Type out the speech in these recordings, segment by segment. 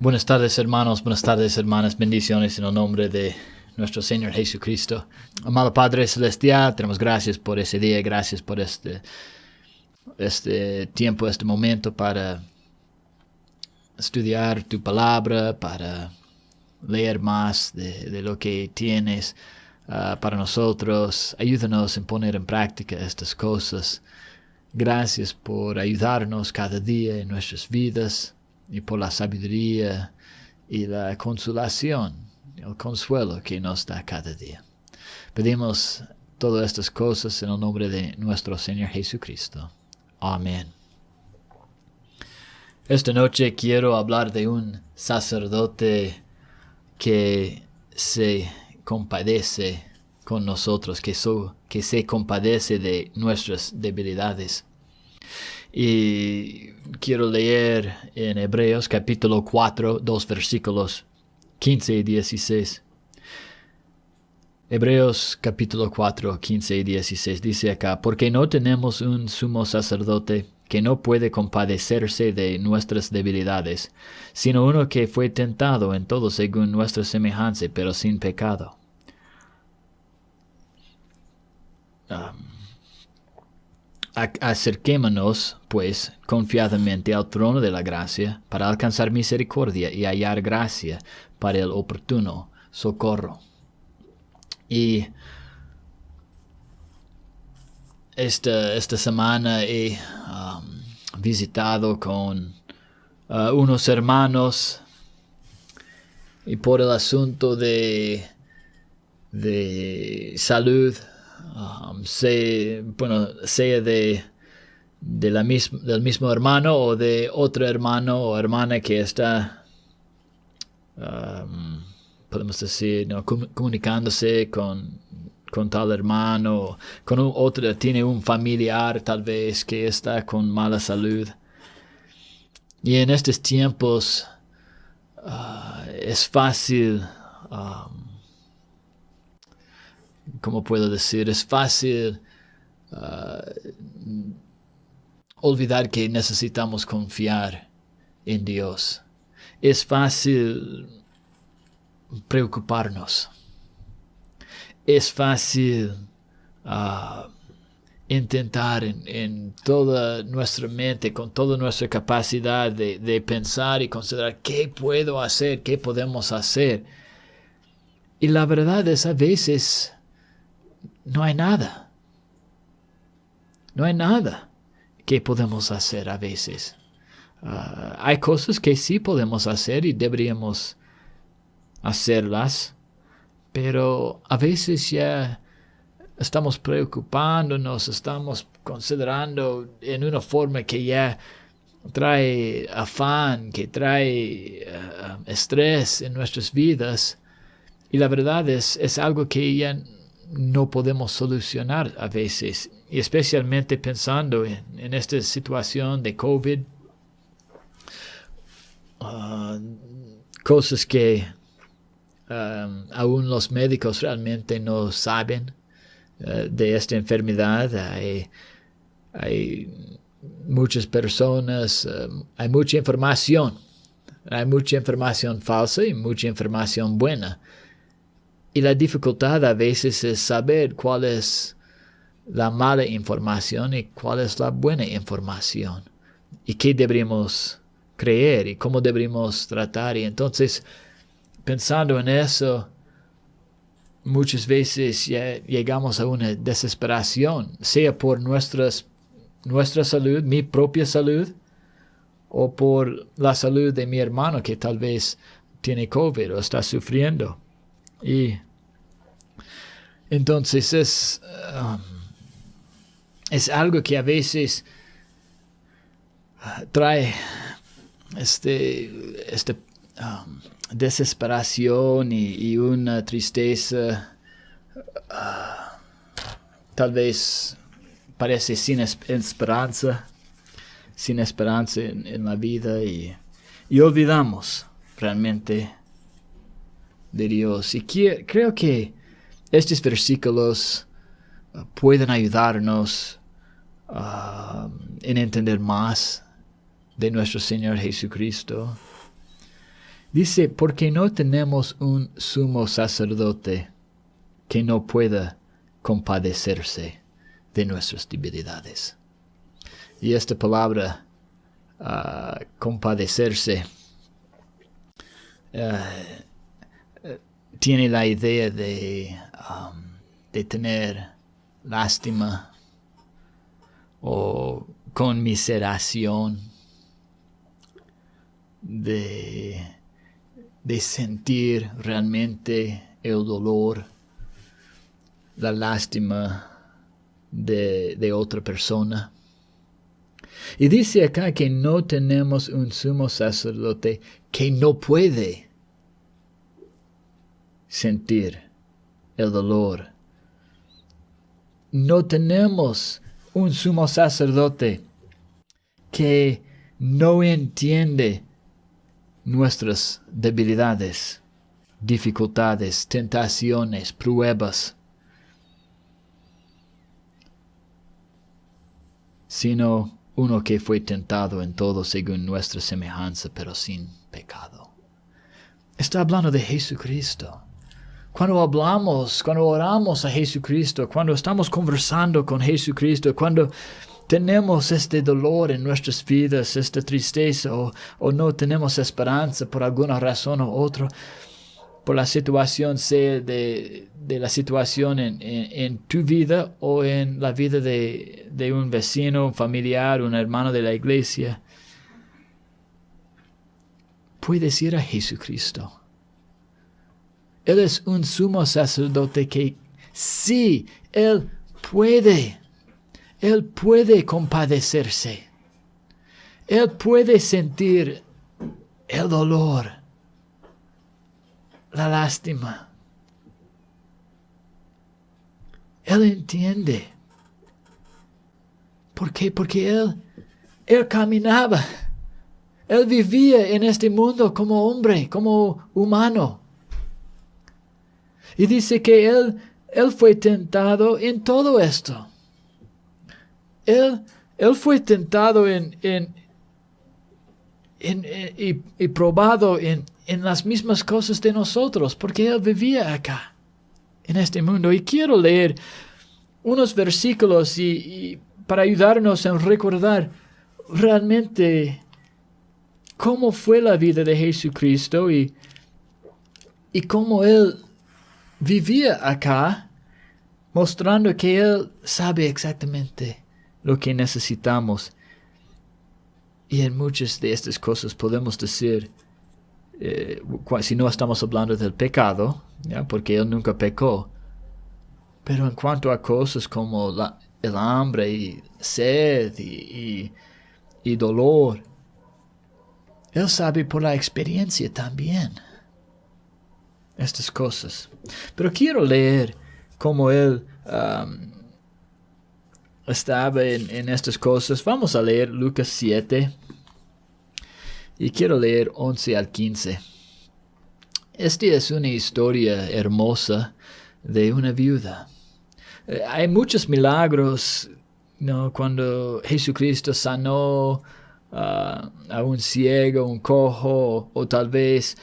Buenas tardes, hermanos, buenas tardes, hermanas, bendiciones en el nombre de nuestro Señor Jesucristo. Amado Padre Celestial, tenemos gracias por ese día, gracias por este tiempo, este momento para estudiar tu palabra, para leer más de lo que tienes para nosotros. Ayúdanos en poner en práctica estas cosas. Gracias por ayudarnos cada día en nuestras vidas y por la sabiduría y la consolación, el consuelo que nos da cada día. Pedimos todas estas cosas en el nombre de nuestro Señor Jesucristo. Amén. Esta noche quiero hablar de un sacerdote que se compadece con nosotros, que se compadece de nuestras debilidades. Y quiero leer en Hebreos capítulo 4, 2 versículos 15 y 16. Hebreos capítulo 4, 15 y 16 dice acá: porque no tenemos un sumo sacerdote que no puede compadecerse de nuestras debilidades, sino uno que fue tentado en todo según nuestra semejanza, pero sin pecado. Acerquémonos, pues, confiadamente al trono de la gracia, para alcanzar misericordia y hallar gracia para el oportuno socorro. Y esta semana he visitado con unos hermanos, y por el asunto de salud, sea del mismo hermano o de otro hermano o hermana que está, podemos decir, comunicándose con tal hermano, o con otro, tiene un familiar tal vez que está con mala salud. Y en estos tiempos es fácil, ¿cómo puedo decir? Es fácil olvidar que necesitamos confiar en Dios. Es fácil preocuparnos. Es fácil intentar en toda nuestra mente, con toda nuestra capacidad de pensar y considerar qué puedo hacer, qué podemos hacer. Y la verdad es, a veces no hay nada. No hay nada que podemos hacer a veces. Hay cosas que sí podemos hacer y deberíamos hacerlas, pero a veces ya estamos preocupándonos, estamos considerando en una forma que ya trae afán, que trae estrés en nuestras vidas, y la verdad es algo que ya no podemos solucionar a veces, y especialmente pensando en esta situación de COVID, cosas que aún los médicos realmente no saben de esta enfermedad. Hay muchas personas, hay mucha información falsa y mucha información buena. Y la dificultad a veces es saber cuál es la mala información y cuál es la buena información. Y qué deberíamos creer y cómo deberíamos tratar. Y entonces, pensando en eso, muchas veces ya llegamos a una desesperación, sea por nuestra salud, mi propia salud, o por la salud de mi hermano que tal vez tiene COVID o está sufriendo. Y entonces es algo que a veces trae desesperación y una tristeza, tal vez parece sin esperanza en la vida, y olvidamos realmente de Dios. Y creo que estos versículos pueden ayudarnos en entender más de nuestro Señor Jesucristo. Dice, porque no tenemos un sumo sacerdote que no pueda compadecerse de nuestras debilidades. Y esta palabra, compadecerse, tiene la idea de tener lástima o conmiseración, de sentir realmente el dolor, la lástima de otra persona. Y dice acá que no tenemos un sumo sacerdote que no puede sentir el dolor. No tenemos un sumo sacerdote que no entiende nuestras debilidades, dificultades, tentaciones, pruebas, sino uno que fue tentado en todo según nuestra semejanza, pero sin pecado. Está hablando de Jesucristo. Cuando oramos a Jesucristo, cuando estamos conversando con Jesucristo, cuando tenemos este dolor en nuestras vidas, esta tristeza, o no tenemos esperanza por alguna razón u otra, por la situación, sea de la situación en tu vida o en la vida de un vecino, un familiar, un hermano de la iglesia, puedes ir a Jesucristo. Él es un sumo sacerdote que sí, Él puede compadecerse. Él puede sentir el dolor, la lástima. Él entiende. ¿Por qué? Porque Él caminaba. Él vivía en este mundo como hombre, como humano. Y dice que Él fue tentado en todo esto. Él fue tentado y probado en las mismas cosas de nosotros, porque Él vivía acá, en este mundo. Y quiero leer unos versículos y para ayudarnos a recordar realmente cómo fue la vida de Jesucristo y cómo Él vivía acá, mostrando que Él sabe exactamente lo que necesitamos. Y en muchas de estas cosas podemos decir, si no estamos hablando del pecado, ¿ya? Porque Él nunca pecó, pero en cuanto a cosas como el hambre y sed y dolor, Él sabe por la experiencia también estas cosas. Pero quiero leer cómo Él estaba en estas cosas. Vamos a leer Lucas 7 y quiero leer 11 al 15. Esta es una historia hermosa de una viuda. Hay muchos milagros, ¿no? Cuando Jesucristo sanó a un ciego, un cojo, o tal vez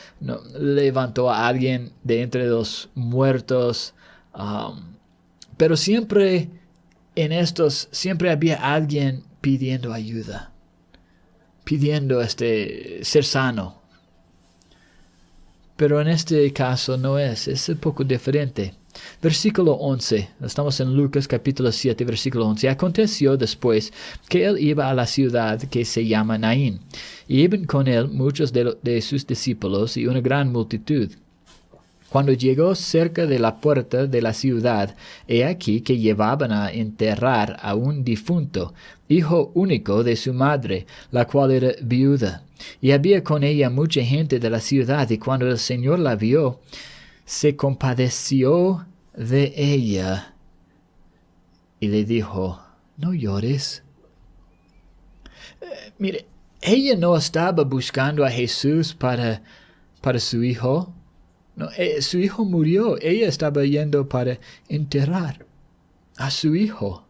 levantó a alguien de entre los muertos, pero siempre había alguien pidiendo ayuda, pidiendo ser sano. Pero en este caso es un poco diferente. Versículo 11, estamos en Lucas capítulo 7, versículo 11. Aconteció después que él iba a la ciudad que se llama Naín, y iban con él muchos de sus discípulos y una gran multitud. Cuando llegó cerca de la puerta de la ciudad, he aquí que llevaban a enterrar a un difunto, hijo único de su madre, la cual era viuda. Y había con ella mucha gente de la ciudad, y cuando el Señor la vio, se compadeció de ella y le dijo, no llores. Mire, ella no estaba buscando a Jesús para su hijo. No, su hijo murió. Ella estaba yendo para enterrar a su hijo.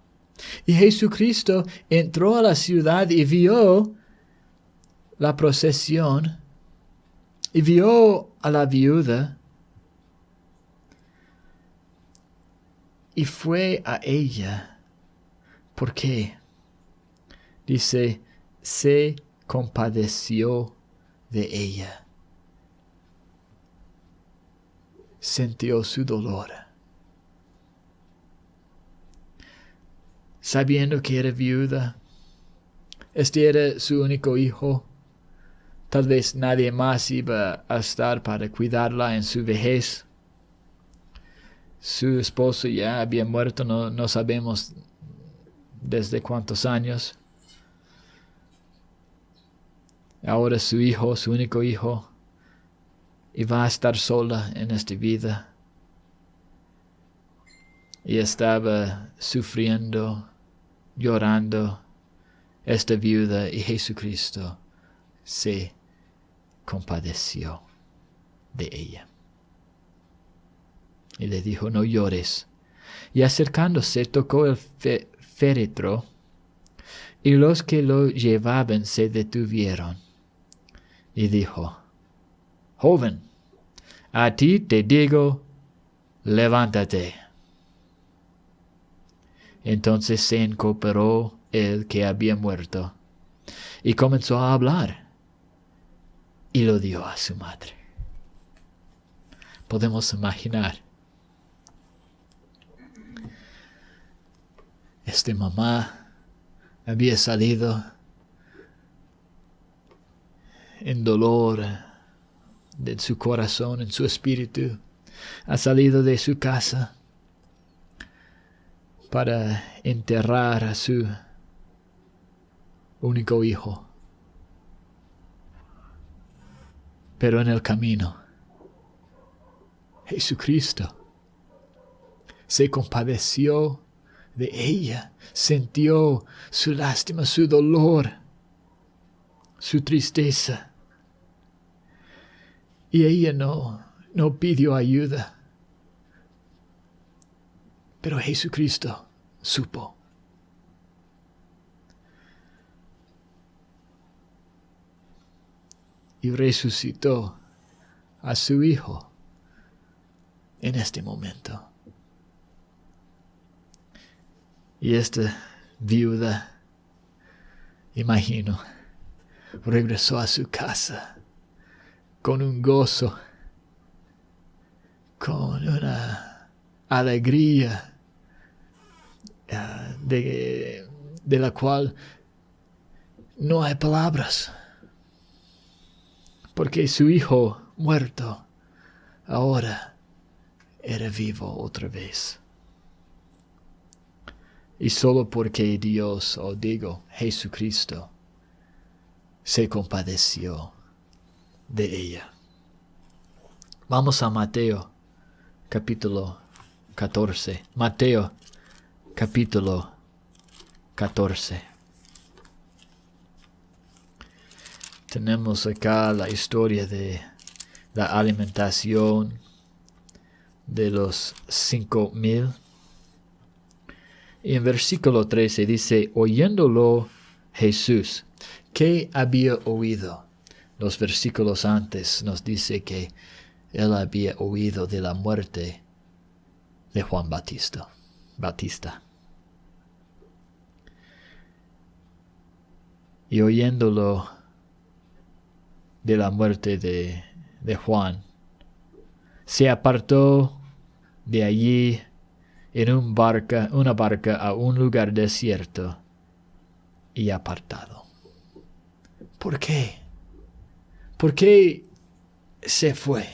Y Jesucristo entró a la ciudad y vio la procesión y vio a la viuda y fue a ella. ¿Por qué? Dice, se compadeció de ella. Sintió su dolor. Sabiendo que era viuda, este era su único hijo. Tal vez nadie más iba a estar para cuidarla en su vejez. Su esposo ya había muerto, no sabemos desde cuántos años. Ahora su hijo, su único hijo, iba a estar sola en esta vida. Y estaba sufriendo, llorando, esta viuda, y Jesucristo se compadeció de ella. Y le dijo, no llores. Y acercándose tocó el féretro, y los que lo llevaban se detuvieron. Y dijo, joven, a ti te digo, levántate. Entonces se incorporó el que había muerto, y comenzó a hablar, y lo dio a su madre. Podemos imaginar esta mamá había salido en dolor de su corazón, en su espíritu, ha salido de su casa para enterrar a su único hijo. Pero en el camino, Jesucristo se compadeció de ella, sintió su lástima, su dolor, su tristeza. Y ella no pidió ayuda. Pero Jesucristo supo. Y resucitó a su hijo en este momento. Y esta viuda, imagino, regresó a su casa con un gozo, con una alegría de la cual no hay palabras, porque su hijo muerto ahora era vivo otra vez. Y solo porque Dios, o digo Jesucristo, se compadeció de ella. Vamos a Mateo capítulo 14. Mateo capítulo 14. Tenemos acá la historia de la alimentación de los 5,000. Y en versículo 13 dice, oyéndolo Jesús, ¿qué había oído? Los versículos antes nos dice que él había oído de la muerte de Juan Bautista. Y oyéndolo de la muerte de Juan, se apartó de allí en una barca a un lugar desierto y apartado. ¿Por qué? ¿Por qué se fue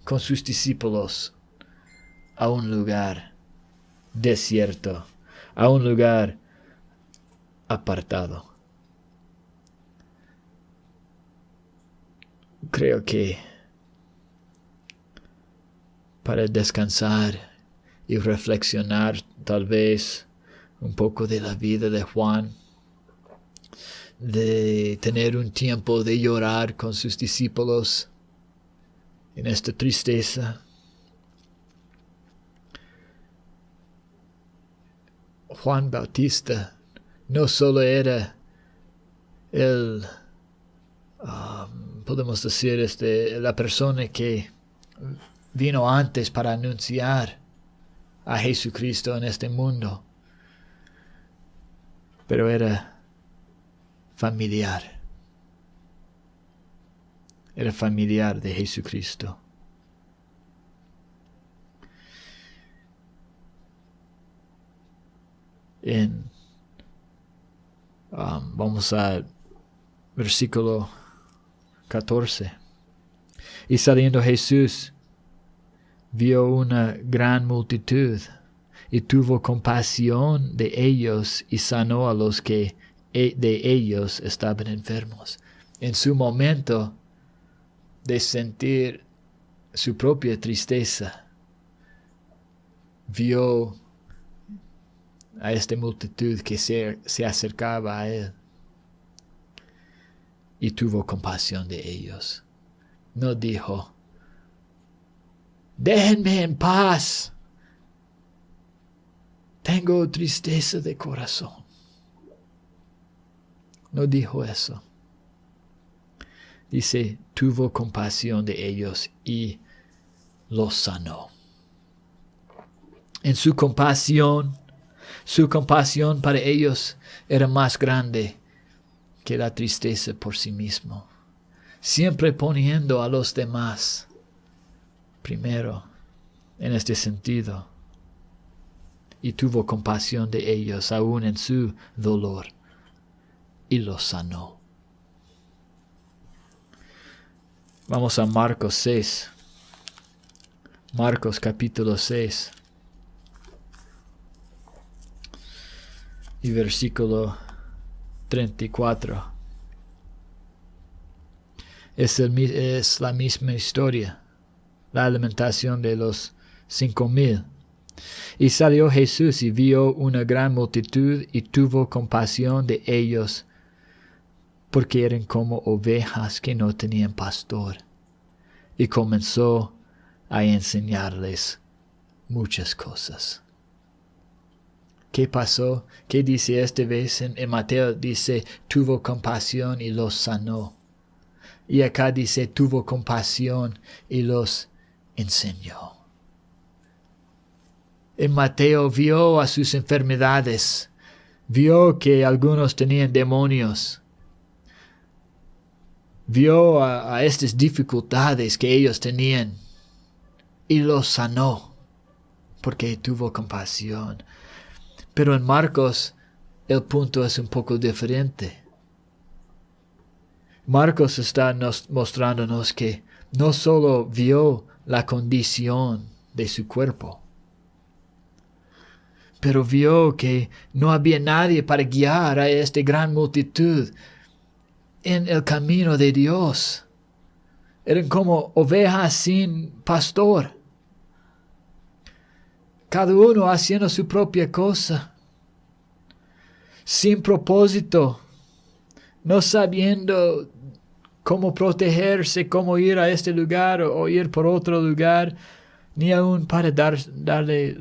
con sus discípulos a un lugar desierto, a un lugar apartado? Creo que para descansar y reflexionar tal vez un poco de la vida de Juan, de tener un tiempo de llorar con sus discípulos en esta tristeza. Juan Bautista no solo era el podemos decir, la persona que vino antes para anunciar a Jesucristo en este mundo, pero era familiar. Era familiar de Jesucristo. Vamos al versículo 14. Y saliendo Jesús, vio una gran multitud, y tuvo compasión de ellos, y sanó a los que de ellos estaban enfermos. En su momento de sentir su propia tristeza, vio a esta multitud que se acercaba a él, y tuvo compasión de ellos. No dijo, déjenme en paz, tengo tristeza de corazón. No dijo eso. Dice, tuvo compasión de ellos y los sanó. En su compasión para ellos era más grande que la tristeza por sí mismo. Siempre poniendo a los demás primero en este sentido. Y tuvo compasión de ellos aún en su dolor y los sanó. Vamos a Marcos 6. Marcos capítulo 6. Y versículo 34. Es la misma historia. La alimentación de los 5,000. Y salió Jesús y vio una gran multitud y tuvo compasión de ellos, porque eran como ovejas que no tenían pastor. Y comenzó a enseñarles muchas cosas. ¿Qué pasó? ¿Qué dice esta vez en Mateo? Dice, tuvo compasión y los sanó. Y acá dice, tuvo compasión y los enseñó. En Mateo vio a sus enfermedades, vio que algunos tenían demonios, vio a estas dificultades que ellos tenían y los sanó porque tuvo compasión. Pero en Marcos el punto es un poco diferente. Marcos está mostrándonos que no solo vio la condición de su cuerpo, pero vio que no había nadie para guiar a esta gran multitud en el camino de Dios. Eran como ovejas sin pastor. Cada uno haciendo su propia cosa. Sin propósito. No sabiendo cómo protegerse, cómo ir a este lugar o ir por otro lugar, ni aún para darle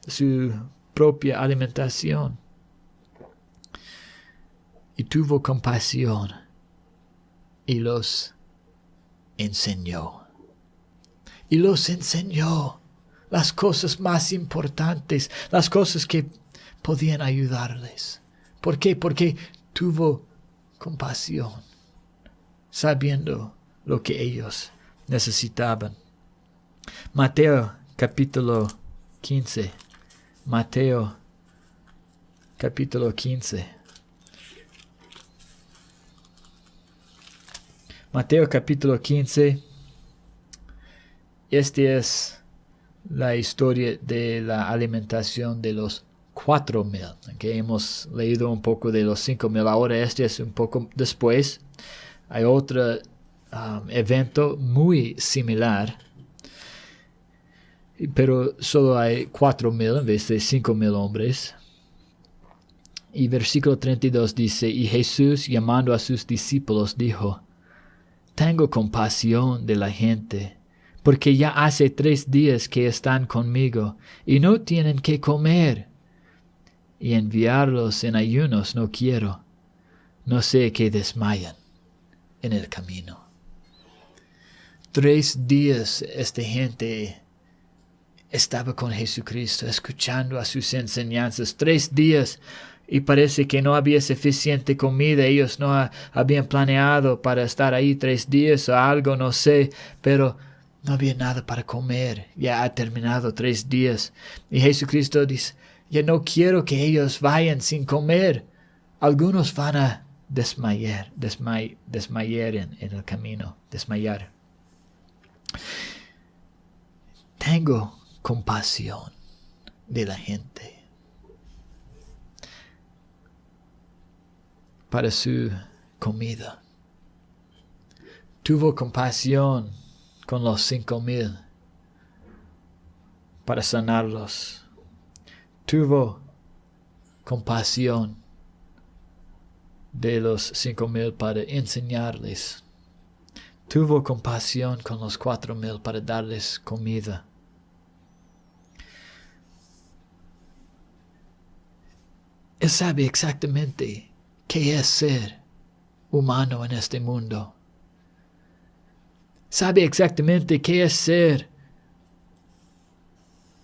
su propia alimentación. Y tuvo compasión y los enseñó. Y los enseñó las cosas más importantes, las cosas que podían ayudarles. ¿Por qué? Porque tuvo compasión, sabiendo lo que ellos necesitaban. Mateo capítulo 15. Mateo capítulo 15. Mateo capítulo 15. Esta es la historia de la alimentación de los 4,000. Okay, hemos leído un poco de los 5,000. Ahora este es un poco después. Hay otro evento muy similar, pero solo hay 4,000 en vez de 5,000 hombres. Y versículo 32 dice, y Jesús, llamando a sus discípulos, dijo, tengo compasión de la gente, porque ya hace 3 días que están conmigo, y no tienen qué comer. Y enviarlos en ayunos no quiero, no sea que desmayan en el camino. 3 días esta gente estaba con Jesucristo, escuchando a sus enseñanzas. 3 días y parece que no había suficiente comida. Ellos no habían planeado para estar ahí 3 días o algo, no sé, pero no había nada para comer. Ya ha terminado 3 días. Y Jesucristo dice, ya no quiero que ellos vayan sin comer. Algunos van a desmayar en el camino, desmayar. Tengo compasión de la gente para su comida. Tuvo compasión con los 5,000 para sanarlos. Tuvo compasión de los 5,000 para enseñarles. Tuvo compasión con los 4,000 para darles comida. Él sabe exactamente qué es ser humano en este mundo. Sabe exactamente qué es ser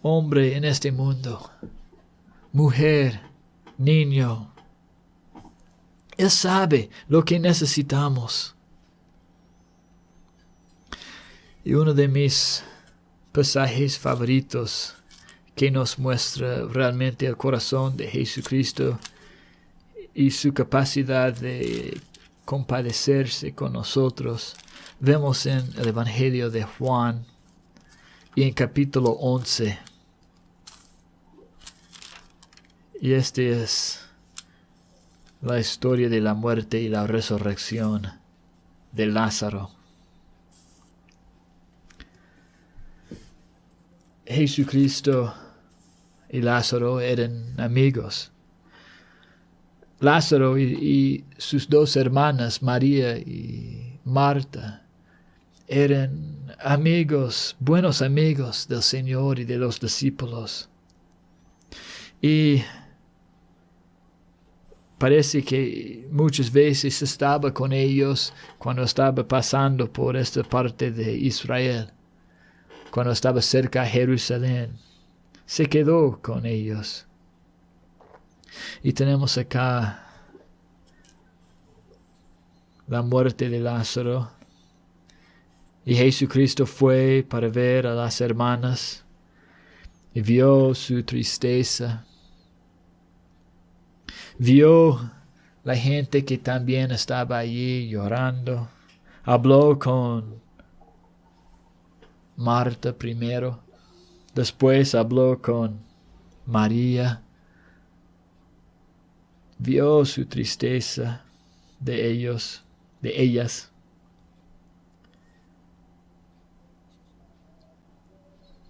hombre en este mundo. Mujer, niño. Él sabe lo que necesitamos. Y uno de mis pasajes favoritos que nos muestra realmente el corazón de Jesucristo y su capacidad de compadecerse con nosotros, vemos en el Evangelio de Juan y en capítulo 11. Y esta es la historia de la muerte y la resurrección de Lázaro. Jesucristo y Lázaro eran amigos. Lázaro y sus 2 hermanas, María y Marta, eran amigos, buenos amigos del Señor y de los discípulos. Y parece que muchas veces estaba con ellos cuando estaba pasando por esta parte de Israel. Cuando estaba cerca a Jerusalén, se quedó con ellos. Y tenemos acá la muerte de Lázaro. Y Jesucristo fue para ver a las hermanas y vio su tristeza. Vio la gente que también estaba allí llorando. Habló con Marta primero, después habló con María, vio su tristeza de ellas.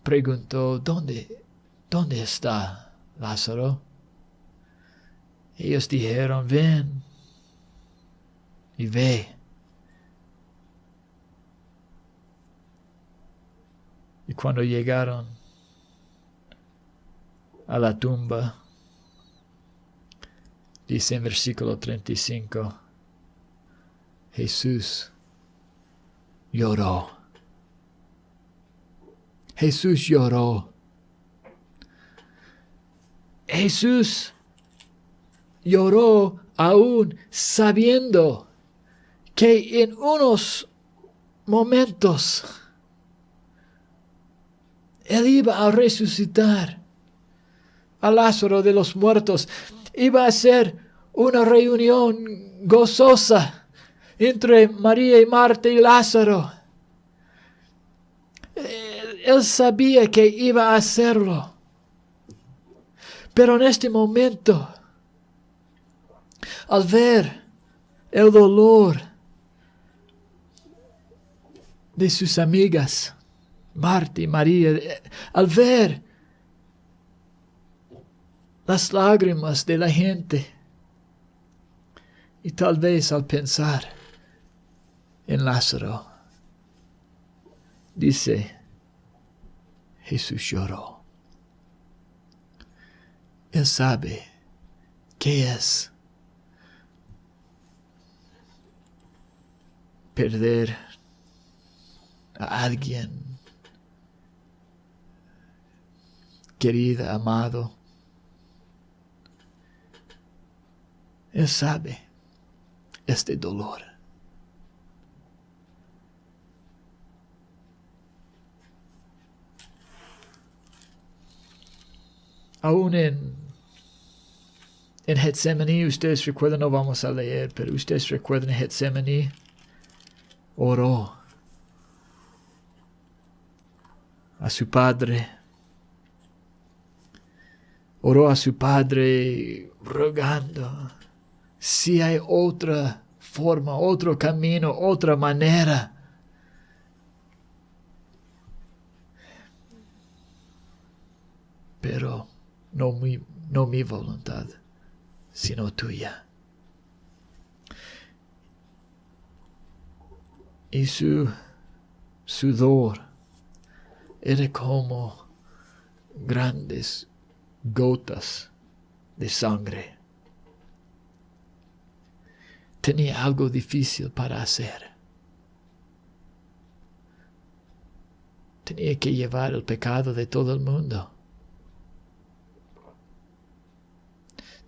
Preguntó, ¿dónde está Lázaro? Ellos dijeron, ven y ve. Y cuando llegaron a la tumba, dice en versículo 35, Jesús lloró. Jesús lloró. Jesús lloró aún sabiendo que en unos momentos Él iba a resucitar a Lázaro de los muertos. Iba a ser una reunión gozosa entre María y Marta y Lázaro. Él sabía que iba a hacerlo. Pero en este momento, al ver el dolor de sus amigas, Marta y María, al ver las lágrimas de la gente, y tal vez al pensar en Lázaro, dice, Jesús lloró. Él sabe qué es perder a alguien querido, amado. Él sabe este dolor. Aún en Getsemaní, ustedes recuerdan, no vamos a leer, pero ustedes recuerdan en Getsemaní, oró a su Padre. Oró a su Padre rogando, si hay otra forma, otro camino, otra manera. Pero no mi voluntad, sino tuya. Y su sudor era como grandes gotas de sangre. Tenía algo difícil para hacer. Tenía que llevar el pecado de todo el mundo.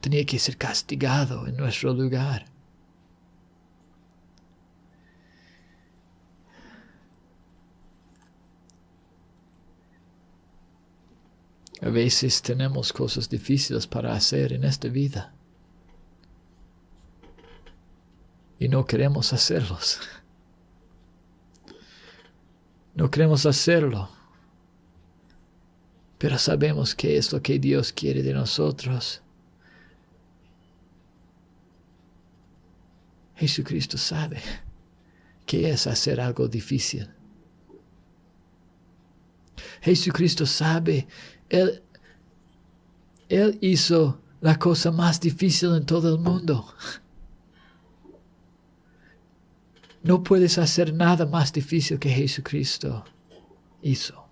Tenía que ser castigado en nuestro lugar. A veces tenemos cosas difíciles para hacer en esta vida. Y no queremos hacerlos. No queremos hacerlo. Pero sabemos que es lo que Dios quiere de nosotros. Jesucristo sabe qué es hacer algo difícil. Jesucristo sabe, Él hizo la cosa más difícil en todo el mundo. No puedes hacer nada más difícil que Jesucristo hizo.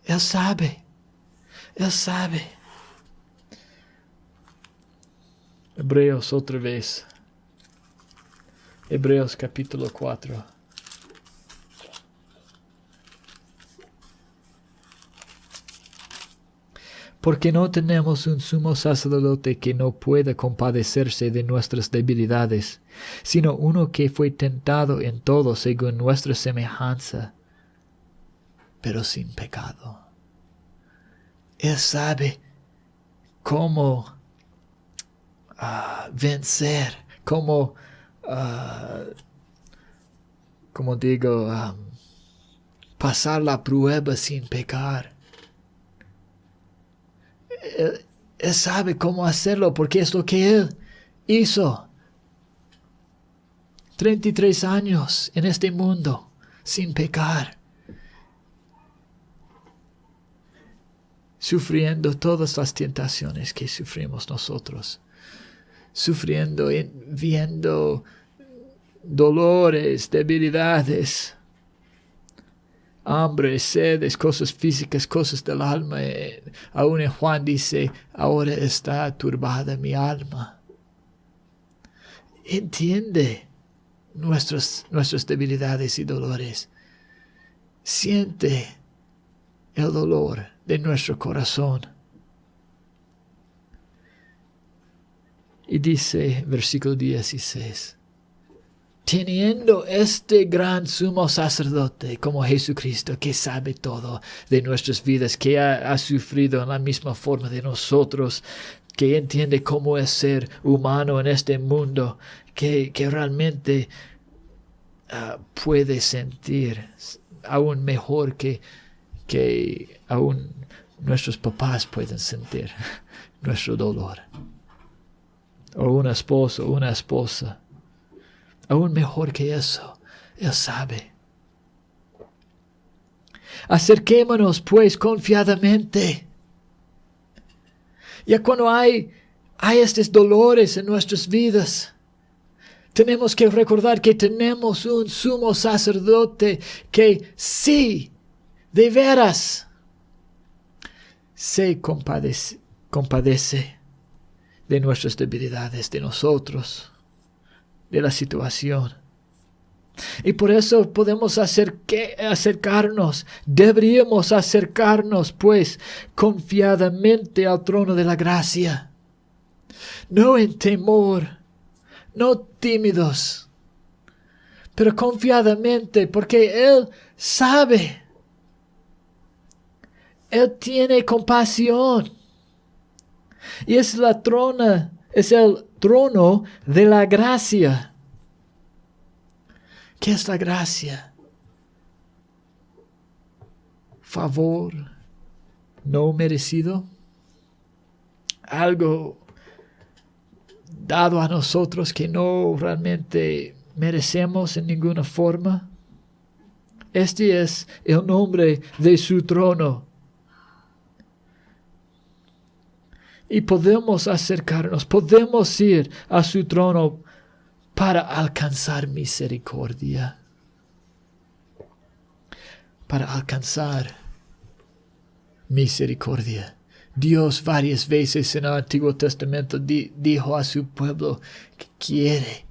Él sabe. Él sabe. Hebreos otra vez. Hebreos capítulo 4. Porque no tenemos un sumo sacerdote que no pueda compadecerse de nuestras debilidades, sino uno que fue tentado en todo según nuestra semejanza, pero sin pecado. Él sabe cómo vencer, cómo pasar la prueba sin pecar. Él sabe cómo hacerlo porque es lo que Él hizo. 33 años en este mundo sin pecar. Sufriendo todas las tentaciones que sufrimos nosotros. Sufriendo, viendo dolores, debilidades, hambre, sedes, cosas físicas, cosas del alma. Aún en Juan dice, ahora está turbada mi alma. Entiende nuestras debilidades y dolores. Siente el dolor de nuestro corazón. Y dice, versículo 16, teniendo este gran sumo sacerdote como Jesucristo, que sabe todo de nuestras vidas, que ha sufrido en la misma forma de nosotros, que entiende cómo es ser humano en este mundo, que realmente puede sentir aún mejor que aún nuestros papás pueden sentir nuestro dolor. O un esposo, una esposa. Aún mejor que eso, Él sabe. Acerquémonos pues confiadamente. Ya cuando hay estos dolores en nuestras vidas, tenemos que recordar que tenemos un sumo sacerdote que sí, de veras, se compadece de nuestras debilidades, de nosotros, de la situación. Y por eso podemos acercarnos, deberíamos acercarnos pues confiadamente al trono de la gracia. No en temor, no tímidos, pero confiadamente, porque Él sabe. Él tiene compasión. Y es el trono de la gracia. ¿Qué es la gracia? Favor no merecido. Algo dado a nosotros que no realmente merecemos en ninguna forma. Este es el nombre de su trono. Y podemos acercarnos, podemos ir a su trono para alcanzar misericordia. Para alcanzar misericordia. Dios varias veces en el Antiguo Testamento dijo a su pueblo que quiere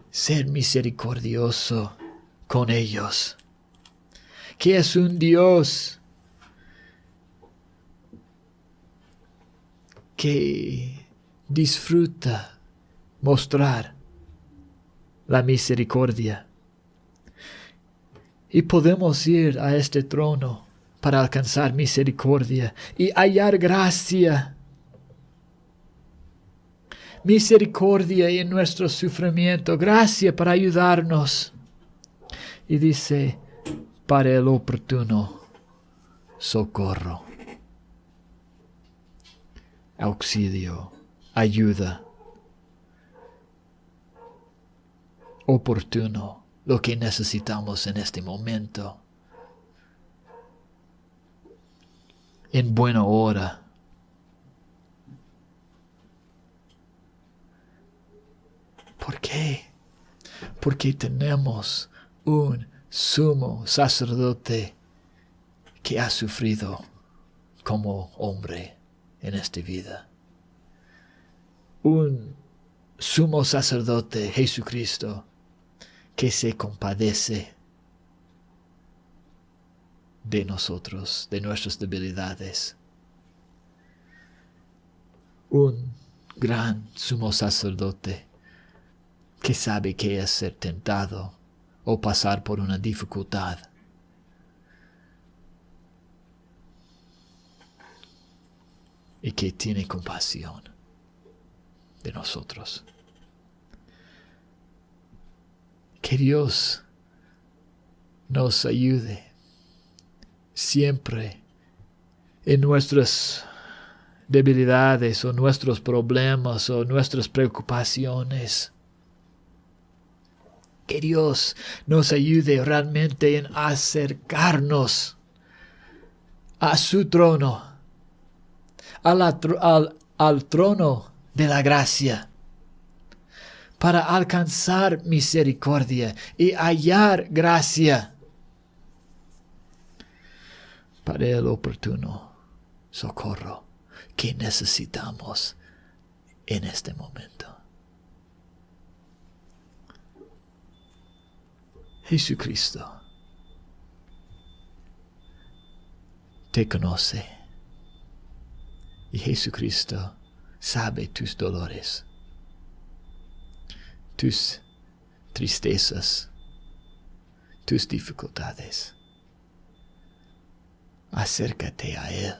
ser misericordioso con ellos. Que es un Dios que disfruta mostrar la misericordia. Y podemos ir a este trono para alcanzar misericordia y hallar gracia. Misericordia en nuestro sufrimiento, gracia para ayudarnos. Y dice, para el oportuno socorro, auxilio, ayuda. Oportuno, lo que necesitamos en este momento. En buena hora. ¿Por qué? Porque tenemos un sumo sacerdote que ha sufrido como hombre en esta vida. Un sumo sacerdote, Jesucristo, que se compadece de nosotros, de nuestras debilidades. Un gran sumo sacerdote que sabe qué es ser tentado o pasar por una dificultad. Y que tiene compasión de nosotros. Que Dios nos ayude siempre en nuestras debilidades o nuestros problemas o nuestras preocupaciones. Que Dios nos ayude realmente en acercarnos a su trono, al trono de la gracia, para alcanzar misericordia y hallar gracia para el oportuno socorro que necesitamos en este momento. Jesucristo te conoce y Jesucristo sabe tus dolores, tus tristezas, tus dificultades. Acércate a Él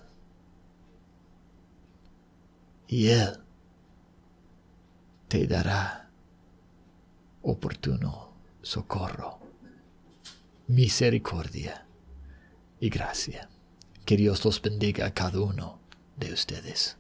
y Él te dará oportuno socorro, misericordia y gracia. Que Dios los bendiga a cada uno de ustedes.